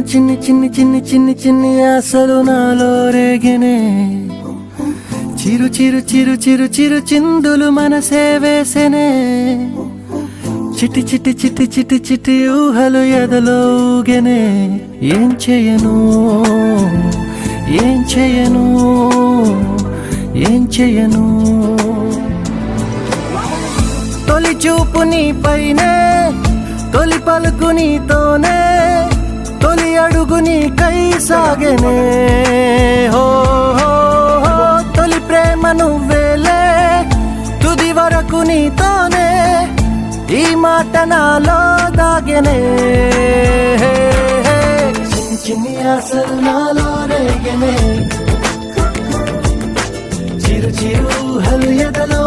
చిన్ని చిన్ని చిన్ని చిన్ని చిన్ని ఆశలు నాలో రేగినే చిరు చిరు చిరు చిరు చిరు చిందులు మనసే వేసెనే చిటి చిటి చిటి చిటి చిటి ఊహలు ఎదలో ఊగెనే ఏం చేయను ఏం చేయను ఏం చేయను తొలి చూపు నీ పైనే తొలి పలుకు నీతోనే తొలి అడుగు నీకై సాగెనే హో హో హో తొలి ప్రేమ నువ్వేలే తుది వరకు నీతోనే ఈ మాట నాలో దాగెనే చిన్ని చిన్ని ఆశలు నాలో రేగెనే చిరు చిరు ఊహలు ఎదలో